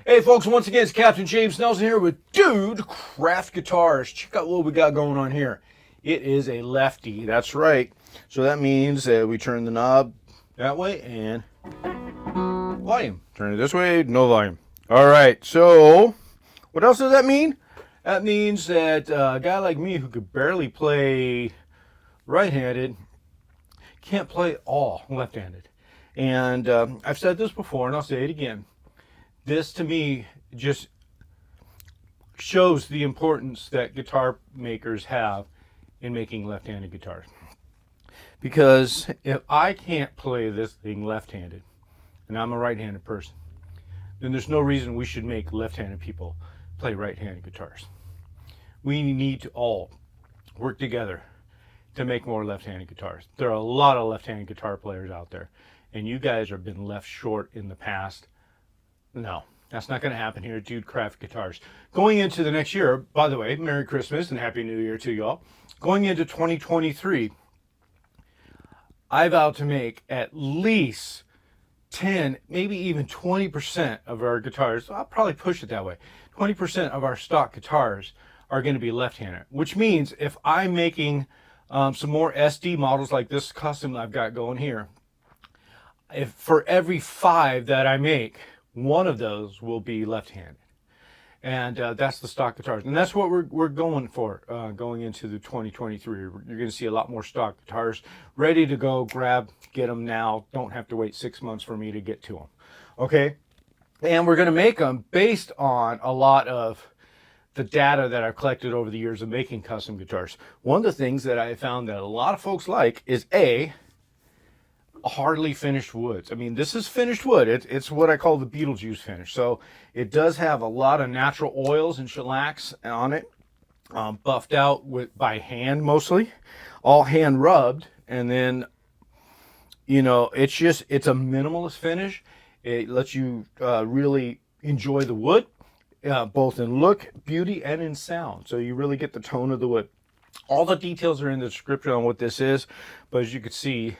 Hey folks, once again it's Captain James Nelson here with Dude Craft Guitars. Check out what we got going on here. It is a lefty, that's right. So that means that we turn the knob that way and volume. Turn it this way, no volume. Alright, so what else does that mean? That means that a guy like me who could barely play right-handed can't play all left-handed. And I've said this before and I'll say it again. This to me just shows the importance that guitar makers have in making left-handed guitars. Because if I can't play this thing left-handed, and I'm a right-handed person, then there's no reason we should make left-handed people play right-handed guitars. We need to all work together to make more left-handed guitars. There are a lot of left-handed guitar players out there, and you guys have been left short in the past. No, that's not going to happen here at Dude Craft Guitars. Going into the next year, by the way, Merry Christmas and Happy New Year to y'all. Going into 2023, I vow to make at least 10, maybe even 20% of our guitars. I'll probably push it that way. 20% of our stock guitars are going to be left-handed, which means if I'm making some more SD models like this custom I've got going here, if for every 5 that I make, one of those will be left-handed. And that's the stock guitars. And that's what we're going for going into the 2023. You're going to see a lot more stock guitars ready to go. Get them now. Don't have to wait 6 months for me to get to them. Okay? And we're going to make them based on a lot of the data that I've collected over the years of making custom guitars. One of the things that I found that a lot of folks like is hardly finished woods. I mean, this is finished wood. It's what I call the Beetlejuice finish. So it does have a lot of natural oils and shellacs on it, buffed out by hand mostly, all hand rubbed. And then, you know, it's a minimalist finish. It lets you really enjoy the wood, both in look, beauty, and in sound. So you really get the tone of the wood. All the details are in the description on what this is, but as you can see,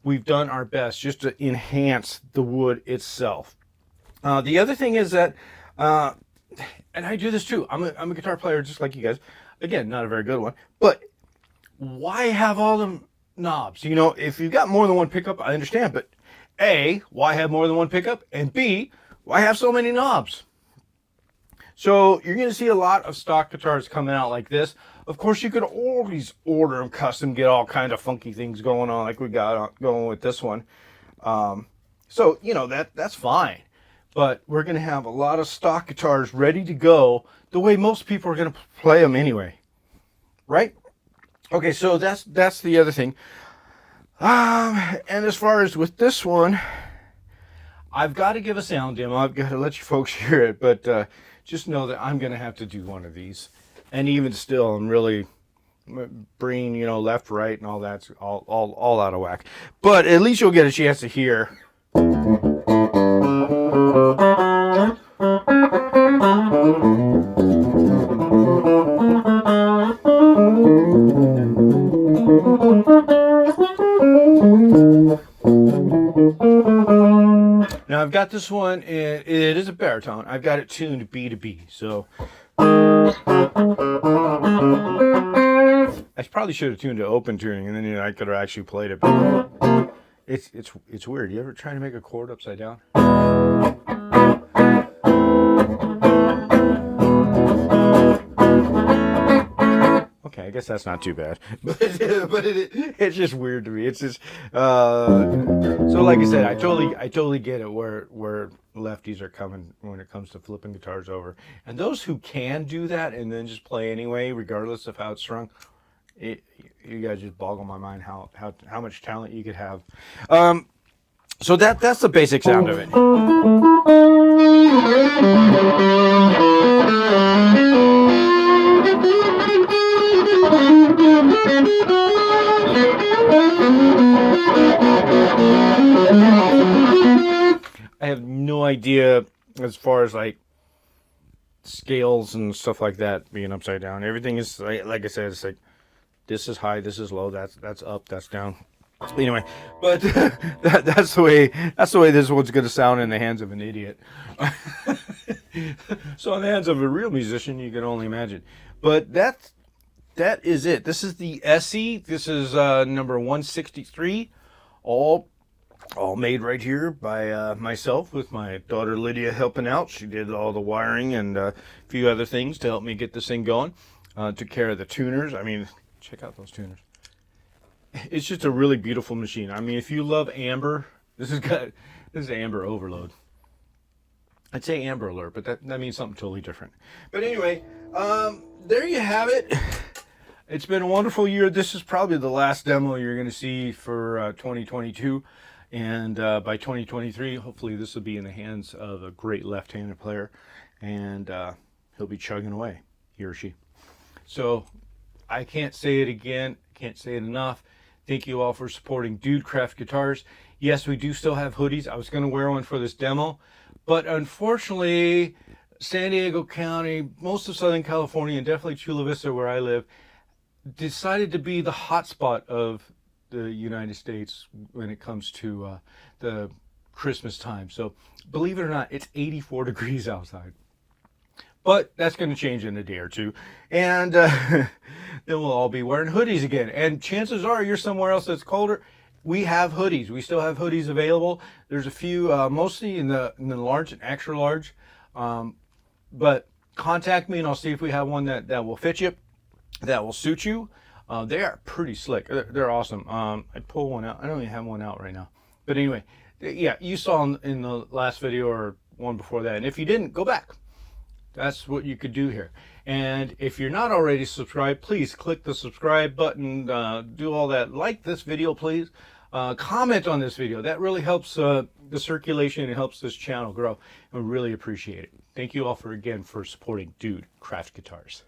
we've done our best just to enhance the wood itself. The other thing is that, and I do this too, I'm a guitar player just like you guys. Again, not a very good one, but why have all them knobs? You know, if you've got more than one pickup, I understand, but A, why have more than one pickup? And B, why have so many knobs? So you're going to see a lot of stock guitars coming out like this. Of course, you could always order them custom, get all kind of funky things going on like we got going with this one. So, you know, that's fine. But we're going to have a lot of stock guitars ready to go the way most people are going to play them anyway. Right? Okay, so that's the other thing. And as far as with this one, I've got to give a sound demo. I've got to let you folks hear it, but just know that I'm going to have to do one of these. And even still, I'm really bringing, you know, left, right, and all that's all out of whack. But at least you'll get a chance to hear. Now I've got this one, it is a baritone. I've got it tuned B to B, so I probably should have tuned to open tuning, and then, you know, I could have actually played it. But it's weird. You ever try to make a chord upside down? Okay, I guess that's not too bad, but it's just weird to me. It's just so like I said, I totally get it where lefties are coming when it comes to flipping guitars over, and those who can do that and then just play anyway, regardless of how it's strung. You guys just boggle my mind how much talent you could have. So that's the basic sound of it. I have no idea as far as like scales and stuff like that being upside down. Everything is like I said, it's like this is high, this is low, that's up, that's down. Anyway, but that's the way this one's going to sound in the hands of an idiot. So in the hands of a real musician, you can only imagine. But that is it. This is the Essie. This is number 163, all made right here by myself, with my daughter Lydia helping out. She did all the wiring and a few other things to help me get this thing going. Took care of the tuners. I mean, check out those tuners. It's just a really beautiful machine. I mean, if you love amber, this is amber overload. I'd say amber alert, but that means something totally different. But anyway, there you have it. It's been a wonderful year. This is probably the last demo you're going to see for 2022. And by 2023, hopefully this will be in the hands of a great left-handed player. And he'll be chugging away, he or she. So I can't say it again. Can't say it enough. Thank you all for supporting Dude Craft Guitars. Yes, we do still have hoodies. I was going to wear one for this demo, but unfortunately, San Diego County, most of Southern California, and definitely Chula Vista, where I live, decided to be the hotspot of the United States when it comes to the Christmas time. So believe it or not, it's 84 degrees outside. But that's going to change in a day or two. And then we'll all be wearing hoodies again. And chances are you're somewhere else that's colder. We have hoodies. We still have hoodies available. There's a few, mostly in the large and extra large. But contact me and I'll see if we have one that will fit you, that will suit you. They are pretty slick. They're awesome. I pull one out. I don't even have one out right now. But anyway, yeah, you saw in the last video or one before that. And if you didn't, go back. That's what you could do here. And if you're not already subscribed, please click the subscribe button, do all that. Like this video, please. Comment on this video. That really helps the circulation and helps this channel grow. I really appreciate it. Thank you all again for supporting Dude Craft Guitars.